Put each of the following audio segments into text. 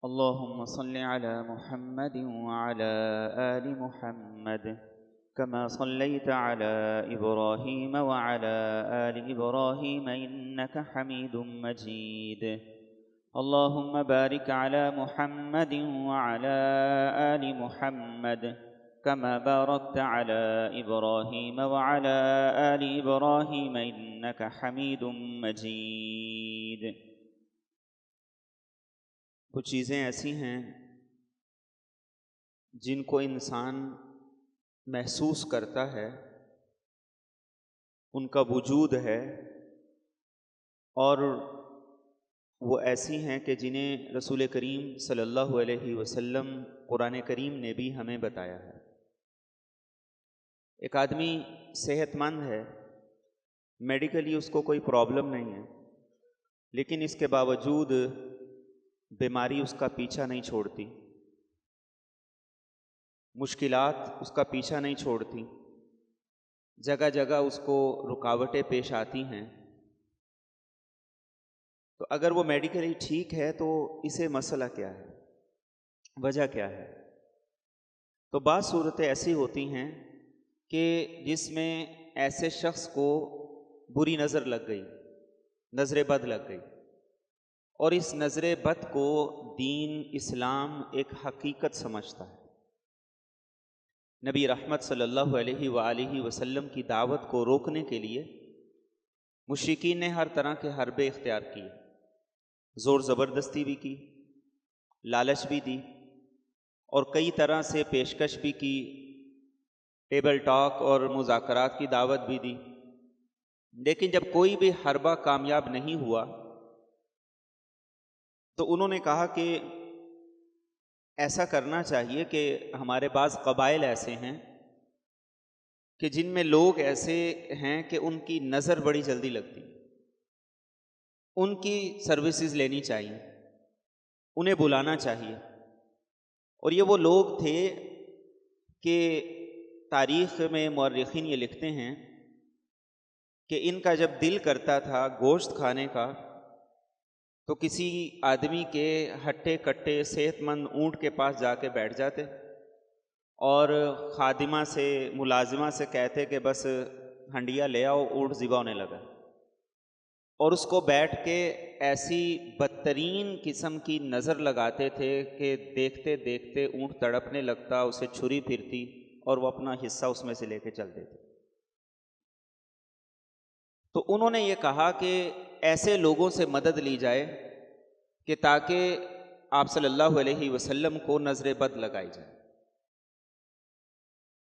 اللهم صل على محمد وعلى آل محمد كما صليت على إبراهيم وعلى آل إبراهيم إنك حميد مجيد. اللهم بارك على محمد وعلى آل محمد كما باركت على إبراهيم وعلى آل إبراهيم إنك حميد مجيد. کچھ چیزیں ایسی ہیں جن کو انسان محسوس کرتا ہے، ان کا وجود ہے، اور وہ ایسی ہیں کہ جنہیں رسول کریم صلی اللہ علیہ وسلم قرآن کریم نے بھی ہمیں بتایا ہے۔ ایک آدمی صحت مند ہے، میڈیکلی اس کو کوئی پرابلم نہیں ہے، لیکن اس کے باوجود بیماری اس کا پیچھا نہیں چھوڑتی، مشکلات اس کا پیچھا نہیں چھوڑتی، جگہ جگہ اس کو رکاوٹیں پیش آتی ہیں۔ تو اگر وہ میڈیکلی ٹھیک ہے تو اسے مسئلہ کیا ہے، وجہ کیا ہے؟ تو بعض صورتیں ایسی ہوتی ہیں کہ جس میں ایسے شخص کو بری نظر لگ گئی، نظر بد لگ گئی، اور اس نظر بد کو دین اسلام ایک حقیقت سمجھتا ہے۔ نبی رحمت صلی اللہ علیہ وآلہ وسلم کی دعوت کو روکنے کے لیے مشرکین نے ہر طرح کے حربے اختیار کیے، زور زبردستی بھی کی، لالچ بھی دی، اور کئی طرح سے پیشکش بھی کی، ٹیبل ٹاک اور مذاکرات کی دعوت بھی دی، لیکن جب کوئی بھی حربہ کامیاب نہیں ہوا تو انہوں نے کہا کہ ایسا کرنا چاہیے کہ ہمارے بعض قبائل ایسے ہیں کہ جن میں لوگ ایسے ہیں کہ ان کی نظر بڑی جلدی لگتی، ان کی سروسز لینی چاہیے، انہیں بلانا چاہیے۔ اور یہ وہ لوگ تھے کہ تاریخ میں مورخین یہ لکھتے ہیں کہ ان کا جب دل کرتا تھا گوشت کھانے کا تو کسی آدمی کے ہٹے کٹے صحت مند اونٹ کے پاس جا کے بیٹھ جاتے اور خادمہ سے، ملازمہ سے کہتے کہ بس ہنڈیا لے آؤ، اونٹ ذبح ہونے لگا، اور اس کو بیٹھ کے ایسی بدترین قسم کی نظر لگاتے تھے کہ دیکھتے دیکھتے اونٹ تڑپنے لگتا، اسے چھری پھرتی اور وہ اپنا حصہ اس میں سے لے کے چل دیتے۔ تو انہوں نے یہ کہا کہ ایسے لوگوں سے مدد لی جائے کہ تاکہ آپ صلی اللہ علیہ وسلم کو نظر بد لگائی جائے۔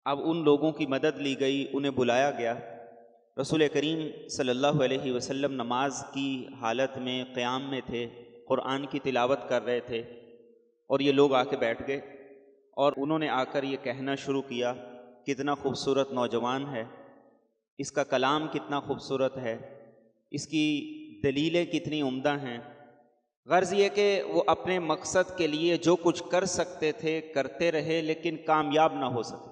اب ان لوگوں کی مدد لی گئی، انہیں بلایا گیا۔ رسول کریم صلی اللہ علیہ وسلم نماز کی حالت میں قیام میں تھے، قرآن کی تلاوت کر رہے تھے، اور یہ لوگ آ کے بیٹھ گئے اور انہوں نے آ کر یہ کہنا شروع کیا، کتنا خوبصورت نوجوان ہے، اس کا کلام کتنا خوبصورت ہے، اس کی دلیلیں کتنی عمدہ ہیں۔ غرض یہ کہ وہ اپنے مقصد کے لیے جو کچھ کر سکتے تھے کرتے رہے، لیکن کامیاب نہ ہو سکے۔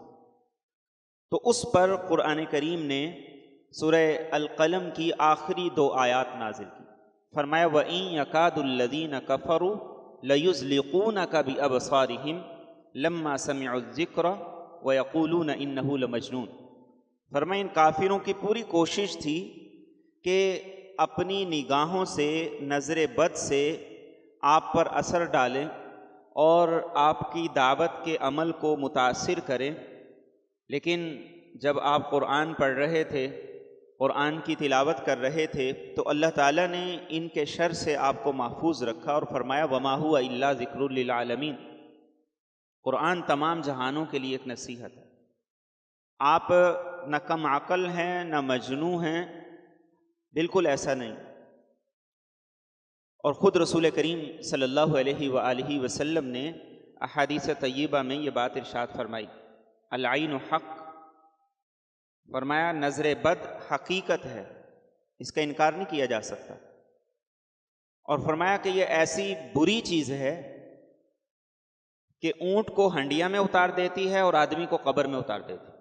تو اس پر قرآن کریم نے سورہ القلم کی آخری 2 آیات نازل کی، فرمایا وَإِن يَكَادُ الَّذِينَ كَفَرُوا لَيُزْلِقُونَكَ بِأَبْصَارِهِمْ لَمَّا سَمِعُوا الذِّكْرَ وَيَقُولُونَ إِنَّهُ لَمَجْنُونٌ۔ فرمایا ان کافروں کی پوری کوشش تھی کہ اپنی نگاہوں سے، نظر بد سے آپ پر اثر ڈالیں اور آپ کی دعوت کے عمل کو متاثر کریں، لیکن جب آپ قرآن پڑھ رہے تھے، قرآن کی تلاوت کر رہے تھے، تو اللہ تعالیٰ نے ان کے شر سے آپ کو محفوظ رکھا اور فرمایا وَمَا هُوَ إِلَّا ذِكْرٌ لِّلْعَالَمِينَ۔ قرآن تمام جہانوں کے لیے ایک نصیحت ہے۔ آپ نہ کم عقل ہیں نہ مجنوں ہیں، بالکل ایسا نہیں۔ اور خود رسول کریم صلی اللہ علیہ وآلہ وسلم نے احادیث طیبہ میں یہ بات ارشاد فرمائی، العین حق، فرمایا نظر بد حقیقت ہے، اس کا انکار نہیں کیا جا سکتا، اور فرمایا کہ یہ ایسی بری چیز ہے کہ اونٹ کو ہنڈیا میں اتار دیتی ہے اور آدمی کو قبر میں اتار دیتی ہے۔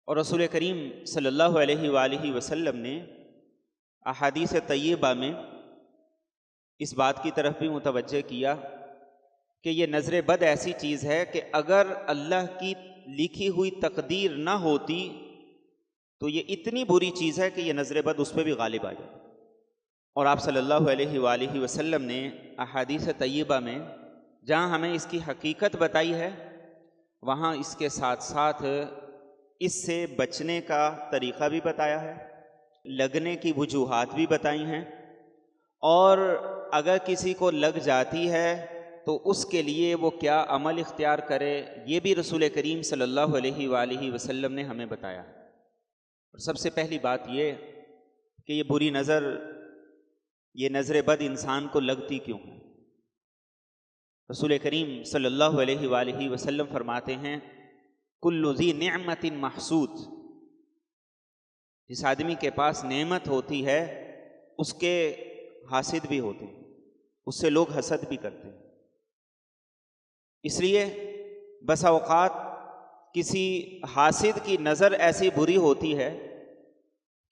اور رسول کریم صلی اللہ علیہ وآلہ وسلم نے احادیث طیبہ میں اس بات کی طرف بھی متوجہ کیا کہ یہ نظر بد ایسی چیز ہے کہ اگر اللہ کی لکھی ہوئی تقدیر نہ ہوتی تو یہ اتنی بری چیز ہے کہ یہ نظر بد اس پہ بھی غالب آ جائے۔ اور آپ صلی اللہ علیہ وآلہ وسلم نے احادیث طیبہ میں جہاں ہمیں اس کی حقیقت بتائی ہے، وہاں اس کے ساتھ ساتھ اس سے بچنے کا طریقہ بھی بتایا ہے، لگنے کی وجوہات بھی بتائی ہیں، اور اگر کسی کو لگ جاتی ہے تو اس کے لیے وہ کیا عمل اختیار کرے، یہ بھی رسول کریم صلی اللہ علیہ وآلہ وسلم نے ہمیں بتایا۔ اور سب سے پہلی بات یہ کہ یہ بری نظر، یہ نظر بد انسان کو لگتی کیوں ہے؟ رسول کریم صلی اللہ علیہ وآلہ وسلم فرماتے ہیں کل ذی نعمت محسود، جس آدمی کے پاس نعمت ہوتی ہے اس کے حاسد بھی ہوتے ہیں، اس سے لوگ حسد بھی کرتے ہیں۔ اس لیے بس اوقات کسی حاسد کی نظر ایسی بری ہوتی ہے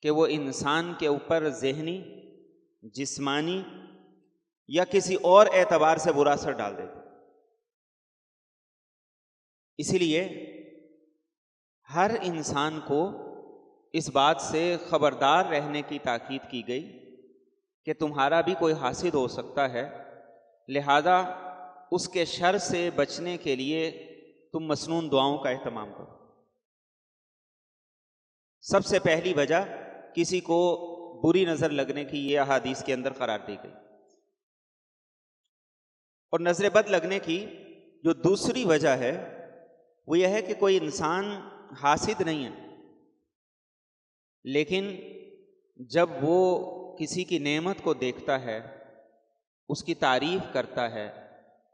کہ وہ انسان کے اوپر ذہنی، جسمانی یا کسی اور اعتبار سے برا اثر ڈال دیتے۔ اسی لیے ہر انسان کو اس بات سے خبردار رہنے کی تاکید کی گئی کہ تمہارا بھی کوئی حاسد ہو سکتا ہے، لہذا اس کے شر سے بچنے کے لیے تم مسنون دعاؤں کا اہتمام کرو۔ سب سے پہلی وجہ کسی کو بری نظر لگنے کی یہ احادیث کے اندر قرار دی گئی۔ اور نظر بد لگنے کی جو دوسری وجہ ہے وہ یہ ہے کہ کوئی انسان حاسد نہیں ہے، لیکن جب وہ کسی کی نعمت کو دیکھتا ہے، اس کی تعریف کرتا ہے،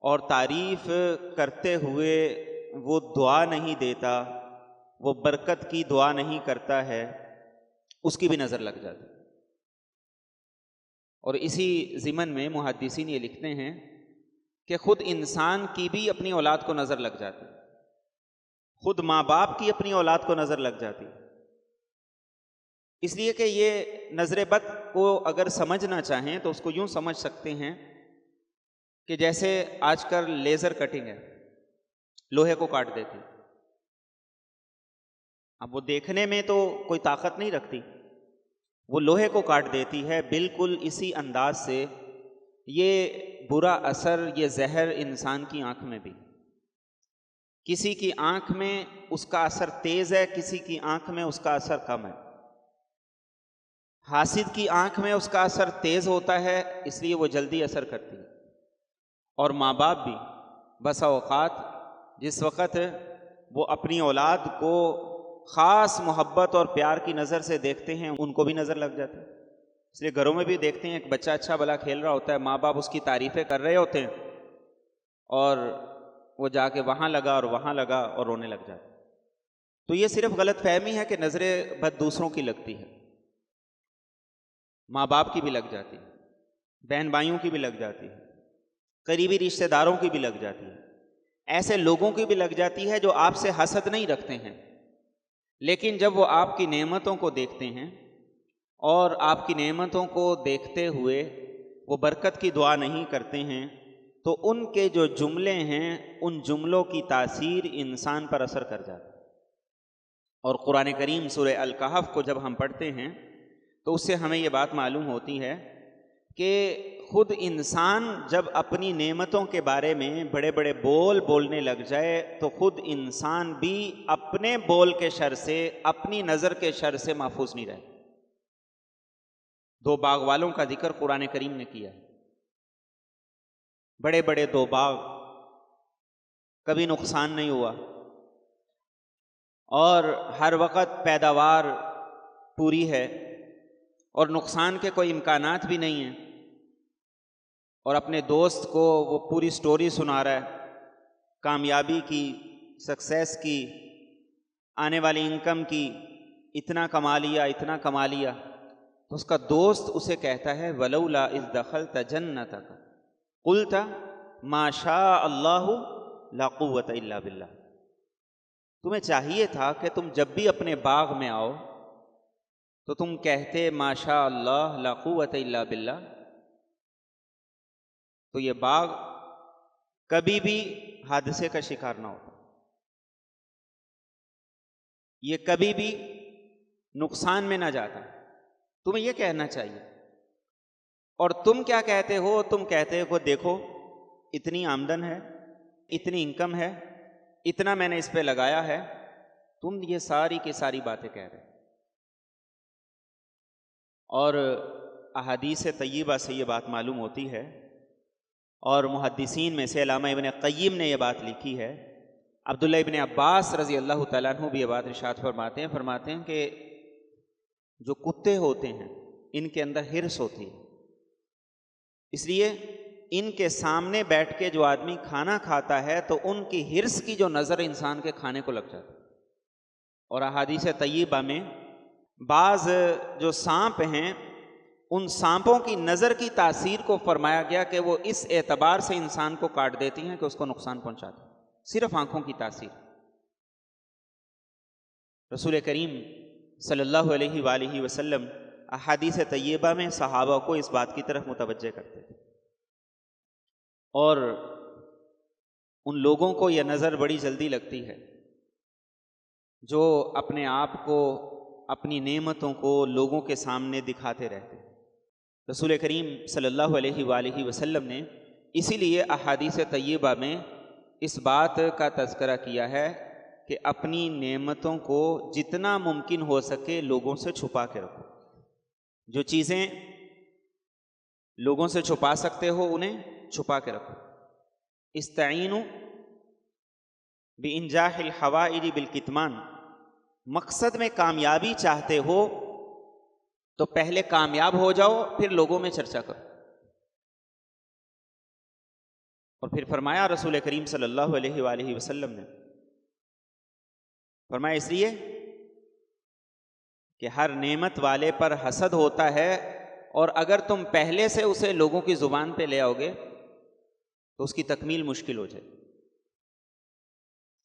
اور تعریف کرتے ہوئے وہ دعا نہیں دیتا، وہ برکت کی دعا نہیں کرتا ہے، اس کی بھی نظر لگ جاتی۔ اور اسی ضمن میں محدثین یہ لکھتے ہیں کہ خود انسان کی بھی اپنی اولاد کو نظر لگ جاتی، خود ماں باپ کی اپنی اولاد کو نظر لگ جاتی۔ اس لیے کہ یہ نظر بد کو اگر سمجھنا چاہیں تو اس کو یوں سمجھ سکتے ہیں کہ جیسے آج کل لیزر کٹنگ ہے، لوہے کو کاٹ دیتی۔ اب وہ دیکھنے میں تو کوئی طاقت نہیں رکھتی، وہ لوہے کو کاٹ دیتی ہے۔ بالکل اسی انداز سے یہ برا اثر، یہ زہر انسان کی آنکھ میں بھی، کسی کی آنکھ میں اس کا اثر تیز ہے، کسی کی آنکھ میں اس کا اثر کم ہے۔ حاسد کی آنکھ میں اس کا اثر تیز ہوتا ہے، اس لیے وہ جلدی اثر کرتی ہے۔ اور ماں باپ بھی بسا اوقات جس وقت وہ اپنی اولاد کو خاص محبت اور پیار کی نظر سے دیکھتے ہیں، ان کو بھی نظر لگ جاتی ہے۔ اس لیے گھروں میں بھی دیکھتے ہیں ایک بچہ اچھا بھلا کھیل رہا ہوتا ہے، ماں باپ اس کی تعریفیں کر رہے ہوتے ہیں، اور وہ جا کے وہاں لگا اور وہاں لگا اور رونے لگ جاتا۔ تو یہ صرف غلط فہمی ہے کہ نظر بد دوسروں کی لگتی ہے، ماں باپ کی بھی لگ جاتی ہے، بہن بھائیوں کی بھی لگ جاتی ہے، قریبی رشتہ داروں کی بھی لگ جاتی ہے، ایسے لوگوں کی بھی لگ جاتی ہے جو آپ سے حسد نہیں رکھتے ہیں، لیکن جب وہ آپ کی نعمتوں کو دیکھتے ہیں اور آپ کی نعمتوں کو دیکھتے ہوئے وہ برکت کی دعا نہیں کرتے ہیں، تو ان کے جو جملے ہیں ان جملوں کی تاثیر انسان پر اثر کر جاتی ہے۔ اور قرآن کریم سورہ الکہف کو جب ہم پڑھتے ہیں تو اس سے ہمیں یہ بات معلوم ہوتی ہے کہ خود انسان جب اپنی نعمتوں کے بارے میں بڑے بڑے بول بولنے لگ جائے تو خود انسان بھی اپنے بول کے شر سے، اپنی نظر کے شر سے محفوظ نہیں رہے۔ دو باغ والوں کا ذکر قرآن کریم نے کیا ہے، بڑے بڑے دو باغ، کبھی نقصان نہیں ہوا، اور ہر وقت پیداوار پوری ہے، اور نقصان کے کوئی امکانات بھی نہیں ہیں، اور اپنے دوست کو وہ پوری سٹوری سنا رہا ہے کامیابی کی، سکسیس کی، آنے والی انکم کی، اتنا کما لیا، اتنا کما لیا۔ تو اس کا دوست اسے کہتا ہے وَلَوْلَا إِذْ دَخَلْتَ جَنَّتَكَ قُلْتَ مَا شَاءَ اللَّهُ لَا قُوَّةَ إِلَّا بِاللَّهِ، تمہیں چاہیے تھا کہ تم جب بھی اپنے باغ میں آؤ تو تم کہتے ما شاء اللہ لا قوت الا باللہ، تو یہ باغ کبھی بھی حادثے کا شکار نہ ہوتا، یہ کبھی بھی نقصان میں نہ جاتا۔ تمہیں یہ کہنا چاہیے، اور تم کیا کہتے ہو؟ تم کہتے ہو دیکھو اتنی آمدن ہے، اتنی انکم ہے، اتنا میں نے اس پہ لگایا ہے، تم یہ ساری کی ساری باتیں کہہ رہے۔ اور احادیث طیبہ سے یہ بات معلوم ہوتی ہے، اور محدثین میں سے علامہ ابن قیم نے یہ بات لکھی ہے، عبداللہ ابن عباس رضی اللہ تعالیٰ عنہ بھی یہ بات ارشاد فرماتے ہیں کہ جو کتے ہوتے ہیں ان کے اندر ہرس ہوتی ہے، اس لیے ان کے سامنے بیٹھ کے جو آدمی کھانا کھاتا ہے تو ان کی ہرس کی جو نظر انسان کے کھانے کو لگ جاتی ہے۔ اور احادیث طیبہ میں بعض جو سانپ ہیں ان سانپوں کی نظر کی تاثیر کو فرمایا گیا کہ وہ اس اعتبار سے انسان کو کاٹ دیتی ہیں کہ اس کو نقصان پہنچاتی ہے، صرف آنکھوں کی تاثیر۔ رسول کریم صلی اللہ علیہ وآلہ وسلم احادیث طیبہ میں صحابہ کو اس بات کی طرف متوجہ کرتے تھے، اور ان لوگوں کو یہ نظر بڑی جلدی لگتی ہے جو اپنے آپ کو، اپنی نعمتوں کو لوگوں کے سامنے دکھاتے رہتے۔ رسول کریم صلی اللہ علیہ وآلہ وسلم نے اسی لیے احادیث طیبہ میں اس بات کا تذکرہ کیا ہے کہ اپنی نعمتوں کو جتنا ممکن ہو سکے لوگوں سے چھپا کے رکھو۔ جو چیزیں لوگوں سے چھپا سکتے ہو انہیں چھپا کے رکھو۔ استعینوا بانجاح الحوائج بالکتمان، مقصد میں کامیابی چاہتے ہو تو پہلے کامیاب ہو جاؤ، پھر لوگوں میں چرچا کرو۔ اور پھر فرمایا رسول کریم صلی اللہ علیہ وآلہ وسلم نے، فرمایا اس لیے کہ ہر نعمت والے پر حسد ہوتا ہے، اور اگر تم پہلے سے اسے لوگوں کی زبان پہ لے آؤ گے تو اس کی تکمیل مشکل ہو جائے،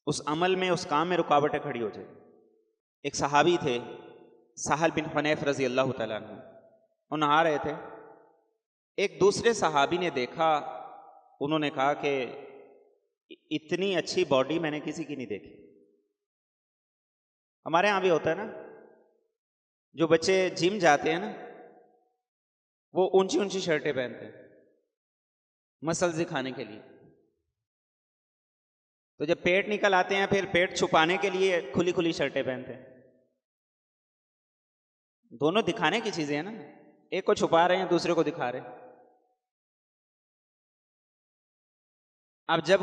اس عمل میں، اس کام میں رکاوٹیں کھڑی ہو جائے۔ ایک صحابی تھے سہل بن حنیف رضی اللہ تعالیٰ عنہ، وہ نہا رہے تھے، ایک دوسرے صحابی نے دیکھا، انہوں نے کہا کہ اتنی اچھی باڈی میں نے کسی کی نہیں دیکھی۔ ہمارے ہاں بھی ہوتا ہے نا، جو بچے جم جاتے ہیں نا وہ اونچی اونچی شرٹیں پہنتے ہیں مسلز دکھانے کے لیے، تو جب پیٹ نکل آتے ہیں پھر پیٹ چھپانے کے لیے کھلی کھلی شرٹیں پہنتے ہیں۔ دونوں دکھانے کی چیزیں ہیں نا، ایک کو چھپا رہے ہیں دوسرے کو دکھا رہے ہیں۔ اب جب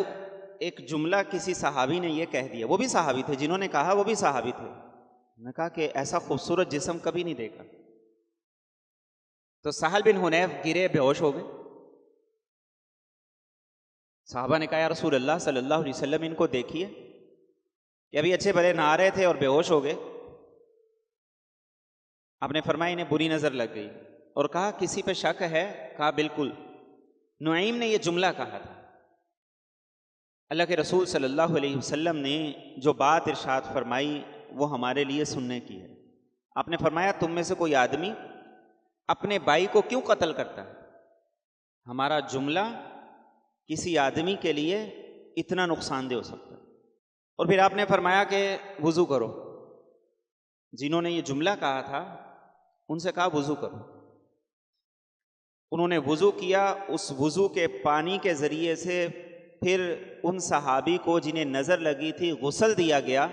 ایک جملہ کسی صحابی نے یہ کہہ دیا، وہ بھی صحابی تھے، جنہوں نے کہا وہ بھی صحابی تھے، نے کہا کہ ایسا خوبصورت جسم کبھی نہیں دیکھا، تو سہل بن حنیف گرے، بے ہوش ہو گئے۔ صحابہ نے کہا یا رسول اللہ صلی اللہ علیہ وسلم ان کو دیکھیے کہ ابھی اچھے بھلے نہا رہے تھے اور بے ہوش ہو گئے۔ آپ نے فرمایا انہیں بری نظر لگ گئی، اور کہا کسی پہ شک ہے؟ کہا بالکل، نعیم نے یہ جملہ کہا تھا۔ اللہ کے رسول صلی اللہ علیہ وسلم نے جو بات ارشاد فرمائی وہ ہمارے لیے سننے کی ہے۔ آپ نے فرمایا تم میں سے کوئی آدمی اپنے بھائی کو کیوں قتل کرتا ہے؟ ہمارا جملہ کسی آدمی کے لیے اتنا نقصان دہ ہو سکتا ہے۔ اور پھر آپ نے فرمایا کہ وضو کرو۔ جنہوں نے یہ جملہ کہا تھا ان سے کہا وضو کرو۔ انہوں نے وضو کیا، اس وضو کے پانی کے ذریعے سے پھر ان صحابی کو جنہیں نظر لگی تھی غسل دیا گیا،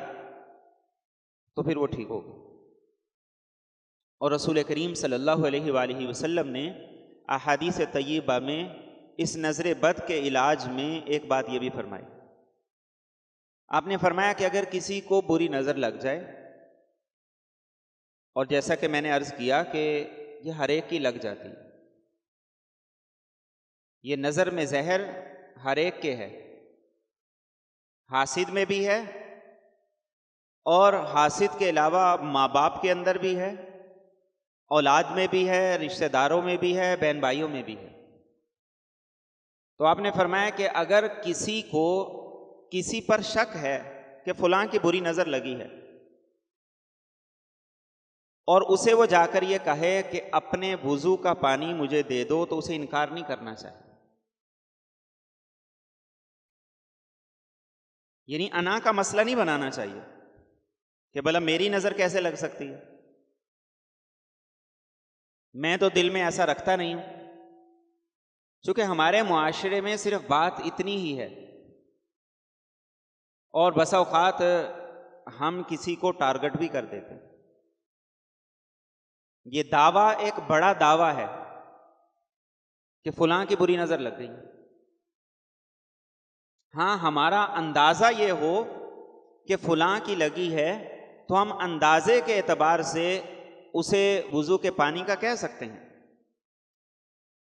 تو پھر وہ ٹھیک ہو گئے۔ اور رسول کریم صلی اللہ علیہ وآلہ وسلم نے احادیث طیبہ میں اس نظر بد کے علاج میں ایک بات یہ بھی فرمائی۔ آپ نے فرمایا کہ اگر کسی کو بری نظر لگ جائے، اور جیسا کہ میں نے عرض کیا کہ یہ ہر ایک کی لگ جاتی ہے، یہ نظر میں زہر ہر ایک کے ہے، حاسد میں بھی ہے، اور حاسد کے علاوہ ماں باپ کے اندر بھی ہے، اولاد میں بھی ہے، رشتہ داروں میں بھی ہے، بہن بھائیوں میں بھی ہے۔ تو آپ نے فرمایا کہ اگر کسی کو کسی پر شک ہے کہ فلاں کی بری نظر لگی ہے، اور اسے وہ جا کر یہ کہے کہ اپنے وضو کا پانی مجھے دے دو، تو اسے انکار نہیں کرنا چاہیے۔ یعنی انا کا مسئلہ نہیں بنانا چاہیے کہ بھلا میری نظر کیسے لگ سکتی ہے، میں تو دل میں ایسا رکھتا نہیں ہوں. چونکہ ہمارے معاشرے میں صرف بات اتنی ہی ہے، اور بسا اوقات ہم کسی کو ٹارگٹ بھی کر دیتے ہیں. یہ دعویٰ ایک بڑا دعویٰ ہے کہ فلاں کی بری نظر لگ گئی. ہاں، ہمارا اندازہ یہ ہو کہ فلاں کی لگی ہے تو ہم اندازے کے اعتبار سے اسے وضو کے پانی کا کہہ سکتے ہیں،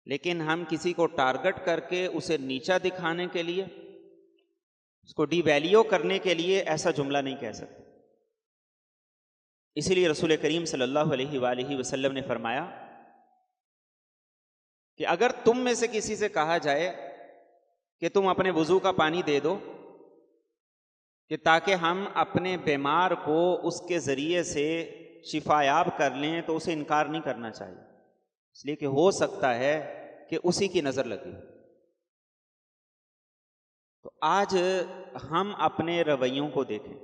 لیکن ہم کسی کو ٹارگٹ کر کے اسے نیچا دکھانے کے لیے، اس کو ڈی ویلیو کرنے کے لیے ایسا جملہ نہیں کہہ سکتے. اسی لیے رسول کریم صلی اللہ علیہ وآلہ وسلم نے فرمایا کہ اگر تم میں سے کسی سے کہا جائے کہ تم اپنے وضو کا پانی دے دو کہ تاکہ ہم اپنے بیمار کو اس کے ذریعے سے شفا یاب کر لیں، تو اسے انکار نہیں کرنا چاہیے، اس لیے کہ ہو سکتا ہے کہ اسی کی نظر لگی. تو آج ہم اپنے رویوں کو دیکھیں.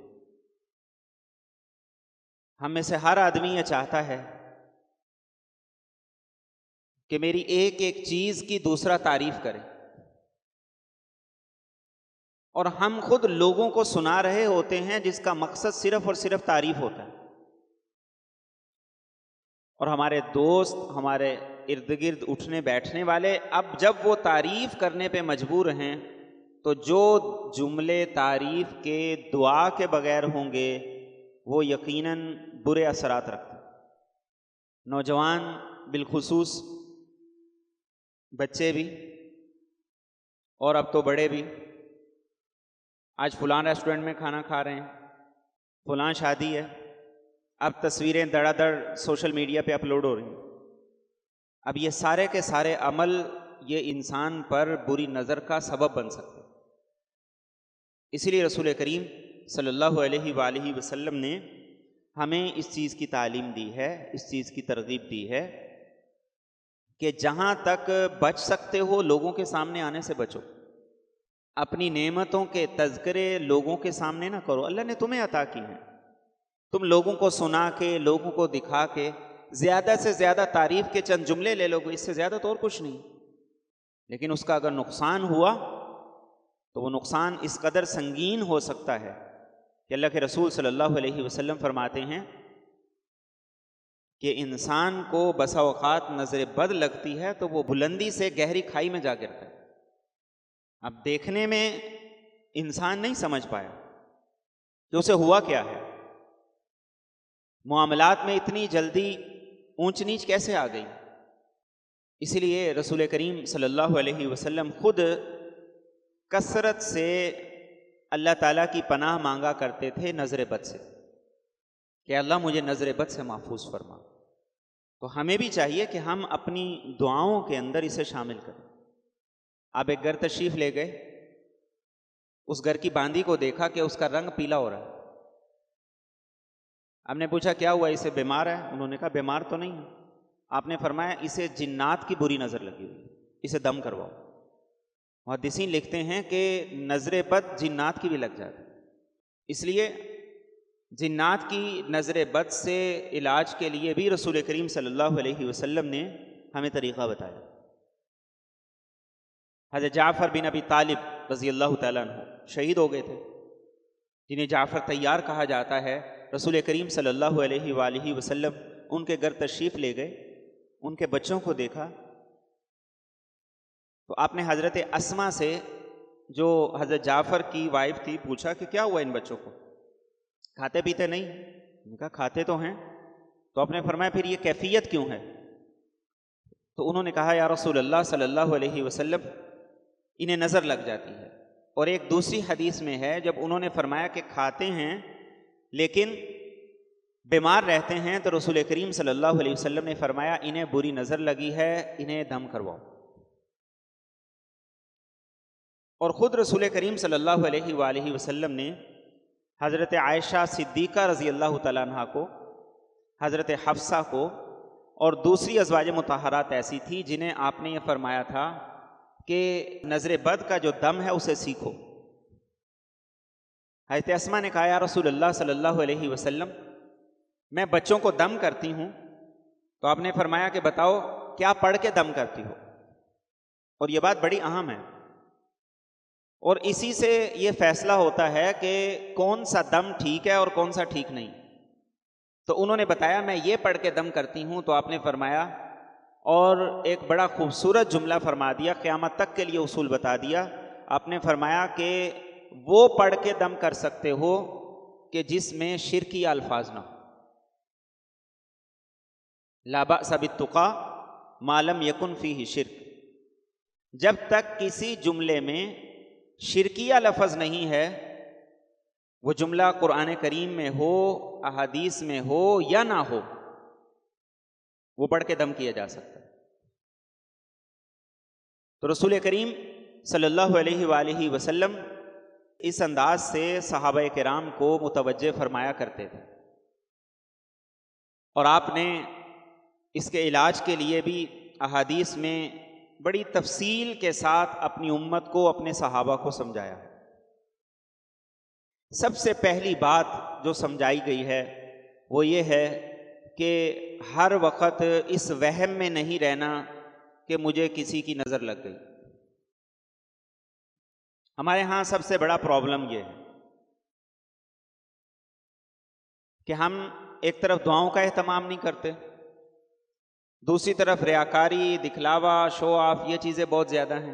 ہم میں سے ہر آدمی یہ چاہتا ہے کہ میری ایک ایک چیز کی دوسرا تعریف کرے، اور ہم خود لوگوں کو سنا رہے ہوتے ہیں جس کا مقصد صرف اور صرف تعریف ہوتا ہے. اور ہمارے دوست، ہمارے ارد گرد اٹھنے بیٹھنے والے اب جب وہ تعریف کرنے پہ مجبور ہیں تو جو جملے تعریف کے دعا کے بغیر ہوں گے وہ یقیناً برے اثرات رکھتے ہیں. نوجوان بالخصوص، بچے بھی اور اب تو بڑے بھی، آج فلاں ریسٹورنٹ میں کھانا کھا رہے ہیں، فلاں شادی ہے، اب تصویریں دڑا دڑ سوشل میڈیا پہ اپلوڈ ہو رہی ہیں. اب یہ سارے کے سارے عمل یہ انسان پر بری نظر کا سبب بن سکتے ہیں. اسی لیے رسول کریم صلی اللہ علیہ وآلہ وسلم نے ہمیں اس چیز کی تعلیم دی ہے، اس چیز کی ترغیب دی ہے کہ جہاں تک بچ سکتے ہو لوگوں کے سامنے آنے سے بچو. اپنی نعمتوں کے تذکرے لوگوں کے سامنے نہ کرو. اللہ نے تمہیں عطا کی ہیں، تم لوگوں کو سنا کے، لوگوں کو دکھا کے زیادہ سے زیادہ تعریف کے چند جملے لے لو گے، اس سے زیادہ تو اور کچھ نہیں. لیکن اس کا اگر نقصان ہوا تو وہ نقصان اس قدر سنگین ہو سکتا ہے کہ اللہ کے رسول صلی اللہ علیہ وسلم فرماتے ہیں کہ انسان کو بسا اوقات نظر بد لگتی ہے تو وہ بلندی سے گہری کھائی میں جا گرتا ہے. اب دیکھنے میں انسان نہیں سمجھ پایا کہ اسے ہوا کیا ہے، معاملات میں اتنی جلدی اونچ نیچ کیسے آ گئی. اسی لیے رسول کریم صلی اللہ علیہ وسلم خود کثرت سے اللہ تعالیٰ کی پناہ مانگا کرتے تھے نظر بد سے، کہ اللہ مجھے نظر بد سے محفوظ فرما. تو ہمیں بھی چاہیے کہ ہم اپنی دعاؤں کے اندر اسے شامل کریں. آپ ایک گھر تشریف لے گئے، اس گھر کی باندی کو دیکھا کہ اس کا رنگ پیلا ہو رہا ہے. آپ نے پوچھا کیا ہوا، اسے بیمار ہے؟ انہوں نے کہا بیمار تو نہیں ہے. آپ نے فرمایا اسے جنات کی بری نظر لگی ہوئی، اسے دم کرواؤ. محدثین لکھتے ہیں کہ نظر بد جنات کی بھی لگ جاتی، اس لیے جنات کی نظر بد سے علاج کے لیے بھی رسول کریم صلی اللہ علیہ وسلم نے ہمیں طریقہ بتایا. حضرت جعفر بن ابی طالب رضی اللہ تعالیٰ عنہ شہید ہو گئے تھے، جنہیں جعفر طیار کہا جاتا ہے. رسول کریم صلی اللہ علیہ وآلہ وسلم ان کے گھر تشریف لے گئے، ان کے بچوں کو دیکھا تو آپ نے حضرت اسما سے جو حضرت جعفر کی وائف تھی پوچھا کہ کیا ہوا ان بچوں کو، کھاتے پیتے نہیں؟ انہوں نے کہا کھاتے تو ہیں. تو آپ نے فرمایا پھر یہ کیفیت کیوں ہے؟ تو انہوں نے کہا یا رسول اللہ صلی اللہ علیہ وسلم انہیں نظر لگ جاتی ہے. اور ایک دوسری حدیث میں ہے جب انہوں نے فرمایا کہ کھاتے ہیں لیکن بیمار رہتے ہیں تو رسول کریم صلی اللہ علیہ وسلم نے فرمایا انہیں بری نظر لگی ہے، انہیں دم کرواؤ. اور خود رسول کریم صلی اللہ علیہ وآلہ وسلم نے حضرت عائشہ صدیقہ رضی اللہ تعالیٰ عنہ کو، حضرت حفصہ کو اور دوسری ازواج مطہرات ایسی تھی جنہیں آپ نے یہ فرمایا تھا کہ نظر بد کا جو دم ہے اسے سیکھو. حضرت اسما نے کہا یا رسول اللہ صلی اللہ علیہ وسلم میں بچوں کو دم کرتی ہوں، تو آپ نے فرمایا کہ بتاؤ کیا پڑھ کے دم کرتی ہو؟ اور یہ بات بڑی اہم ہے، اور اسی سے یہ فیصلہ ہوتا ہے کہ کون سا دم ٹھیک ہے اور کون سا ٹھیک نہیں۔ تو انہوں نے بتایا میں یہ پڑھ کے دم کرتی ہوں، تو آپ نے فرمایا، اور ایک بڑا خوبصورت جملہ فرما دیا، قیامت تک کے لیے اصول بتا دیا۔ آپ نے فرمایا کہ وہ پڑھ کے دم کر سکتے ہو کہ جس میں شرکی الفاظ نہ ہو۔ لا بأس بالتقی ما لم یکن فیہ شرک، جب تک کسی جملے میں شرکیہ لفظ نہیں ہے، وہ جملہ قرآن کریم میں ہو، احادیث میں ہو یا نہ ہو، وہ پڑھ کے دم کیا جا سکتا ہے۔ تو رسول کریم صلی اللہ علیہ وآلہ وسلم اس انداز سے صحابہ کرام کو متوجہ فرمایا کرتے تھے، اور آپ نے اس کے علاج کے لیے بھی احادیث میں بڑی تفصیل کے ساتھ اپنی امت کو، اپنے صحابہ کو سمجھایا۔ سب سے پہلی بات جو سمجھائی گئی ہے وہ یہ ہے کہ ہر وقت اس وہم میں نہیں رہنا کہ مجھے کسی کی نظر لگ گئی۔ ہمارے ہاں سب سے بڑا پرابلم یہ ہے کہ ہم ایک طرف دعاؤں کا اہتمام نہیں کرتے، دوسری طرف ریاکاری، دکھلاوا، شو آف، یہ چیزیں بہت زیادہ ہیں،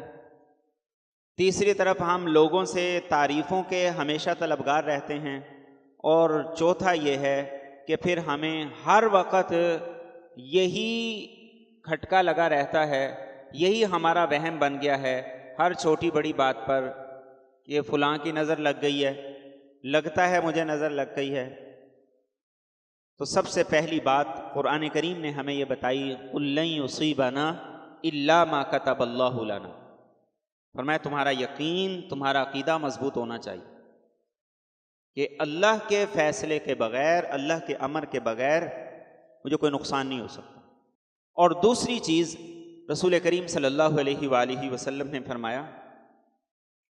تیسری طرف ہم لوگوں سے تعریفوں کے ہمیشہ طلبگار رہتے ہیں، اور چوتھا یہ ہے کہ پھر ہمیں ہر وقت یہی کھٹکا لگا رہتا ہے، یہی ہمارا وہم بن گیا ہے ہر چھوٹی بڑی بات پر کہ فلاں کی نظر لگ گئی ہے، لگتا ہے مجھے نظر لگ گئی ہے۔ تو سب سے پہلی بات قرآن کریم نے ہمیں یہ بتائی، قُل لَن يُصِيبَنَا إِلَّا مَا كَتَبَ اللَّهُ لَنَا، فرمایا تمہارا یقین، تمہارا عقیدہ مضبوط ہونا چاہیے کہ اللہ کے فیصلے کے بغیر، اللہ کے امر کے بغیر مجھے کوئی نقصان نہیں ہو سکتا۔ اور دوسری چیز رسول کریم صلی اللہ علیہ وآلہ وسلم نے فرمایا،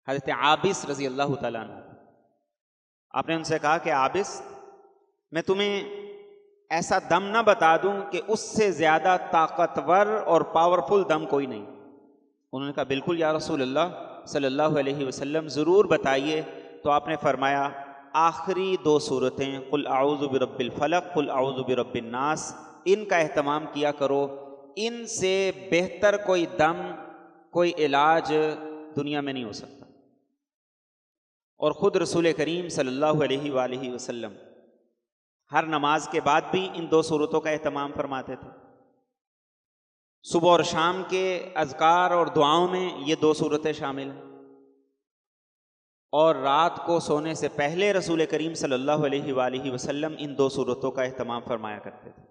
حضرت عابس رضی اللہ تعالیٰ عنہ، آپ نے ان سے کہا کہ عابس میں تمہیں ایسا دم نہ بتا دوں کہ اس سے زیادہ طاقتور اور پاورفل دم کوئی نہیں؟ انہوں نے کہا بالکل یا رسول اللہ صلی اللہ علیہ وسلم، ضرور بتائیے۔ تو آپ نے فرمایا آخری دو صورتیں، قل اعوذ برب الفلق، قل اعوذ برب الناس، ان کا اہتمام کیا کرو، ان سے بہتر کوئی دم، کوئی علاج دنیا میں نہیں ہو سکتا۔ اور خود رسول کریم صلی اللہ علیہ وآلہ وسلم ہر نماز کے بعد بھی ان دو صورتوں کا اہتمام فرماتے تھے۔ صبح اور شام کے اذکار اور دعاؤں میں یہ دو صورتیں شامل ہیں، اور رات کو سونے سے پہلے رسول کریم صلی اللہ علیہ وآلہ وسلم ان دو صورتوں کا اہتمام فرمایا کرتے تھے۔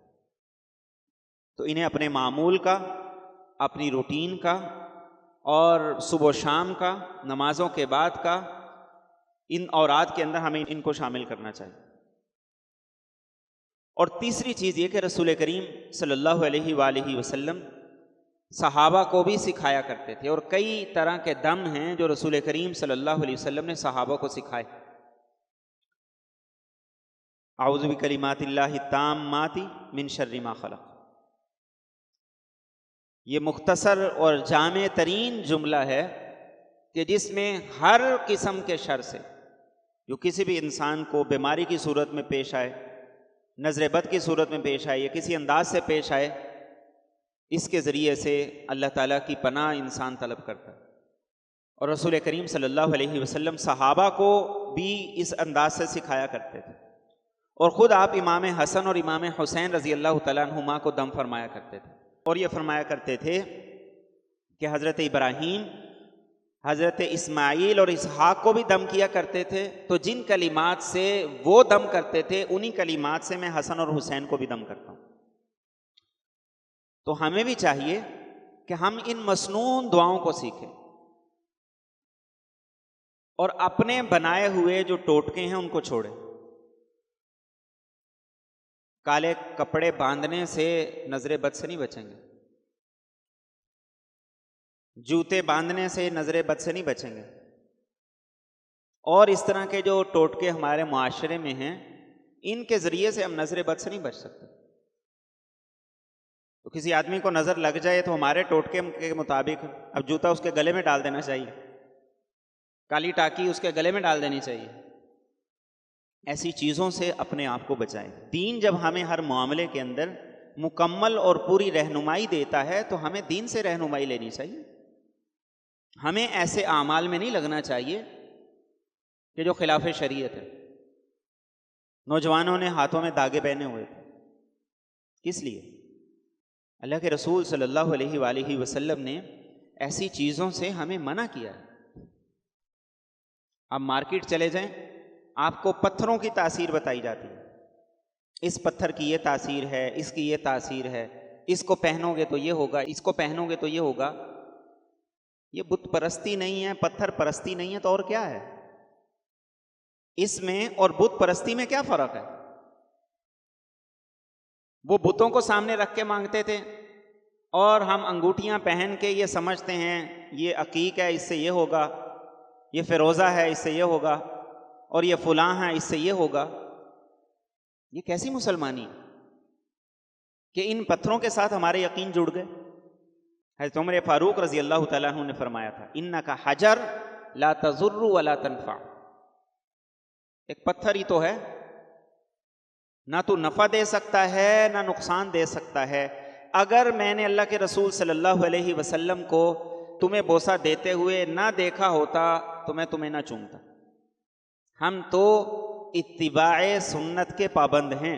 تو انہیں اپنے معمول کا، اپنی روٹین کا، اور صبح و شام کا، نمازوں کے بعد کا، ان اوراد کے اندر ہمیں ان کو شامل کرنا چاہیے۔ اور تیسری چیز یہ کہ رسول کریم صلی اللہ علیہ وآلہ وسلم صحابہ کو بھی سکھایا کرتے تھے، اور کئی طرح کے دم ہیں جو رسول کریم صلی اللہ علیہ وسلم نے صحابہ کو سکھائے۔ اعوذ بکلمات اللہ التامات من شر ما خلق، یہ مختصر اور جامع ترین جملہ ہے کہ جس میں ہر قسم کے شر سے جو کسی بھی انسان کو بیماری کی صورت میں پیش آئے، نظر بد کی صورت میں پیش آئے، یا کسی انداز سے پیش آئے، اس کے ذریعے سے اللہ تعالیٰ کی پناہ انسان طلب کرتا ہے۔ اور رسول کریم صلی اللہ علیہ وسلم صحابہ کو بھی اس انداز سے سکھایا کرتے تھے، اور خود آپ امام حسن اور امام حسین رضی اللہ تعالیٰ عنہما کو دم فرمایا کرتے تھے، اور یہ فرمایا کرتے تھے کہ حضرت ابراہیم، حضرت اسماعیل اور اسحاق کو بھی دم کیا کرتے تھے، تو جن کلمات سے وہ دم کرتے تھے انہی کلمات سے میں حسن اور حسین کو بھی دم کرتا ہوں۔ تو ہمیں بھی چاہیے کہ ہم ان مسنون دعاؤں کو سیکھیں، اور اپنے بنائے ہوئے جو ٹوٹکے ہیں ان کو چھوڑیں۔ کالے کپڑے باندھنے سے نظر بد سے نہیں بچیں گے، جوتے باندھنے سے نظر بد سے نہیں بچیں گے، اور اس طرح کے جو ٹوٹکے ہمارے معاشرے میں ہیں، ان کے ذریعے سے ہم نظر بد سے نہیں بچ سکتے۔ تو کسی آدمی کو نظر لگ جائے تو ہمارے ٹوٹکے کے مطابق اب جوتا اس کے گلے میں ڈال دینا چاہیے، کالی ٹاکی اس کے گلے میں ڈال دینی چاہیے۔ ایسی چیزوں سے اپنے آپ کو بچائیں۔ دین جب ہمیں ہر معاملے کے اندر مکمل اور پوری رہنمائی دیتا ہے تو ہمیں دین سے رہنمائی لینی چاہیے۔ ہمیں ایسے اعمال میں نہیں لگنا چاہیے کہ جو خلاف شریعت ہے۔ نوجوانوں نے ہاتھوں میں داغے پہنے ہوئے تھے، کس لیے؟ اللہ کے رسول صلی اللہ علیہ وآلہ وسلم نے ایسی چیزوں سے ہمیں منع کیا ہے۔ آپ مارکیٹ چلے جائیں، آپ کو پتھروں کی تاثیر بتائی جاتی ہے، اس پتھر کی یہ تاثیر ہے، اس کی یہ تاثیر ہے، اس کو پہنو گے تو یہ ہوگا، اس کو پہنو گے تو یہ ہوگا۔ یہ بت پرستی نہیں ہے، پتھر پرستی نہیں ہے، تو اور کیا ہے؟ اس میں اور بت پرستی میں کیا فرق ہے؟ وہ بتوں کو سامنے رکھ کے مانگتے تھے، اور ہم انگوٹھیاں پہن کے یہ سمجھتے ہیں یہ عقیق ہے، اس سے یہ ہوگا، یہ فیروزہ ہے، اس سے یہ ہوگا، اور یہ فلاں ہے، اس سے یہ ہوگا۔ یہ کیسی مسلمانی کہ ان پتھروں کے ساتھ ہمارے یقین جڑ گئے؟ حضرت عمر فاروق رضی اللہ تعالیٰ عنہ نے فرمایا تھا، اِنَّكَ حجر لا تضر ولا تنفع۔ ایک پتھر ہی تو ہے، نہ تو نفع دے سکتا ہے نہ نقصان دے سکتا ہے۔ اگر میں نے اللہ کے رسول صلی اللہ علیہ وسلم کو تمہیں بوسہ دیتے ہوئے نہ دیکھا ہوتا تو میں تمہیں نہ چومتا۔ ہم تو اتباع سنت کے پابند ہیں،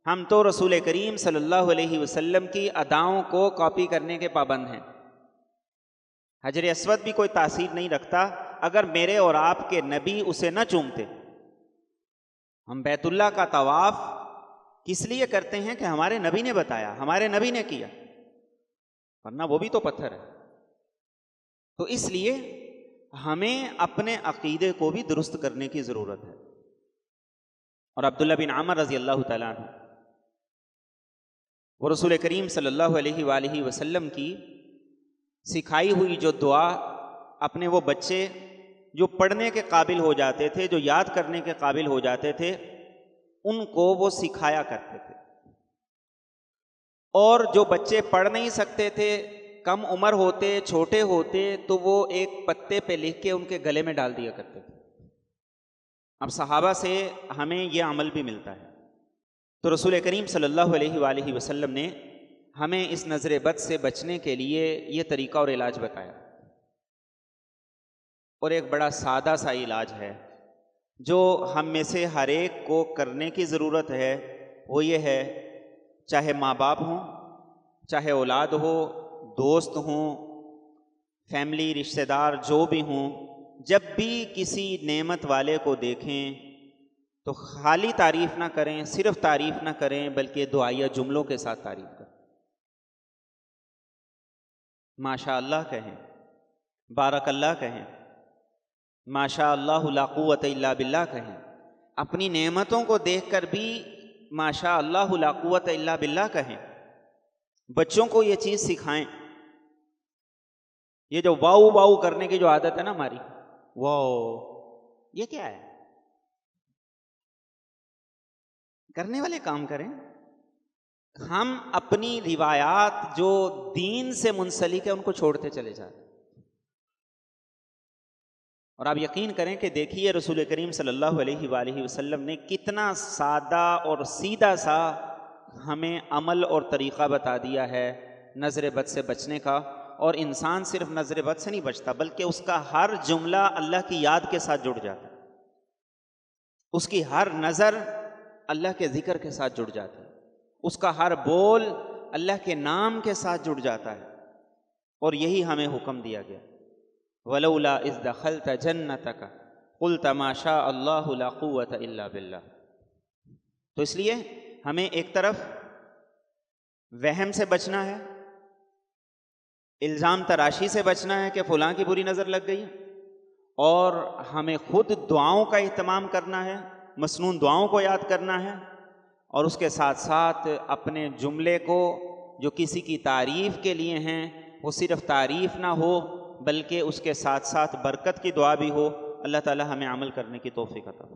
ہم تو رسول کریم صلی اللہ علیہ وسلم کی اداؤں کو کاپی کرنے کے پابند ہیں۔ حجر اسود بھی کوئی تاثیر نہیں رکھتا اگر میرے اور آپ کے نبی اسے نہ چومتے۔ ہم بیت اللہ کا طواف کس لیے کرتے ہیں کہ ہمارے نبی نے بتایا، ہمارے نبی نے کیا، ورنہ وہ بھی تو پتھر ہے۔ تو اس لیے ہمیں اپنے عقیدے کو بھی درست کرنے کی ضرورت ہے۔ اور عبداللہ بن عمر رضی اللہ تعالیٰ عنہ، وہ رسول کریم صلی اللہ علیہ وآلہ وسلم کی سکھائی ہوئی جو دعا اپنے وہ بچے جو پڑھنے کے قابل ہو جاتے تھے، جو یاد کرنے کے قابل ہو جاتے تھے، ان کو وہ سکھایا کرتے تھے۔ اور جو بچے پڑھ نہیں سکتے تھے، کم عمر ہوتے، چھوٹے ہوتے، تو وہ ایک پتے پہ لکھ کے ان کے گلے میں ڈال دیا کرتے تھے۔ اب صحابہ سے ہمیں یہ عمل بھی ملتا ہے۔ تو رسول کریم صلی اللہ علیہ وآلہ وسلم نے ہمیں اس نظر بد سے بچنے کے لیے یہ طریقہ اور علاج بتایا، اور ایک بڑا سادہ سا علاج ہے جو ہم میں سے ہر ایک کو کرنے کی ضرورت ہے۔ وہ یہ ہے، چاہے ماں باپ ہوں، چاہے اولاد ہو، دوست ہوں، فیملی، رشتہ دار جو بھی ہوں، جب بھی کسی نعمت والے کو دیکھیں تو خالی تعریف نہ کریں، صرف تعریف نہ کریں، بلکہ دعائیہ جملوں کے ساتھ تعریف کریں۔ ماشاء اللہ کہیں، بارک اللہ کہیں، ماشاء اللہ لا قوت الا باللہ کہیں۔ اپنی نعمتوں کو دیکھ کر بھی ماشاء اللہ لا قوت الا باللہ کہیں۔ بچوں کو یہ چیز سکھائیں۔ یہ جو واؤ واؤ کرنے کی جو عادت ہے نا ہماری، واؤ، یہ کیا ہے؟ کرنے والے کام کریں۔ ہم اپنی روایات جو دین سے منسلک ہے ان کو چھوڑتے چلے جاتے ہیں۔ اور آپ یقین کریں کہ دیکھیے رسول کریم صلی اللہ علیہ وآلہ وسلم نے کتنا سادہ اور سیدھا سا ہمیں عمل اور طریقہ بتا دیا ہے نظر بد سے بچنے کا۔ اور انسان صرف نظر بد سے نہیں بچتا، بلکہ اس کا ہر جملہ اللہ کی یاد کے ساتھ جڑ جاتا ہے، اس کی ہر نظر اللہ کے ذکر کے ساتھ جڑ جاتی ہے، اس کا ہر بول اللہ کے نام کے ساتھ جڑ جاتا ہے۔ اور یہی ہمیں حکم دیا گیا، وَلَوْلَا إِذْ دَخَلْتَ جَنَّتَكَ قُلْتَ مَا شَاءَ اللَّهُ لَا قُوَّةَ إِلَّا بِاللَّهِ۔ تو اس لیے ہمیں ایک طرف وہم سے بچنا ہے، الزام تراشی سے بچنا ہے کہ فلاں کی بری نظر لگ گئی، اور ہمیں خود دعاؤں کا اہتمام کرنا ہے، مسنون دعاؤں کو یاد کرنا ہے، اور اس کے ساتھ ساتھ اپنے جملے کو جو کسی کی تعریف کے لیے ہیں وہ صرف تعریف نہ ہو بلکہ اس کے ساتھ ساتھ برکت کی دعا بھی ہو، اللہ تعالی ہمیں عمل کرنے کی توفیق عطا فرمائے۔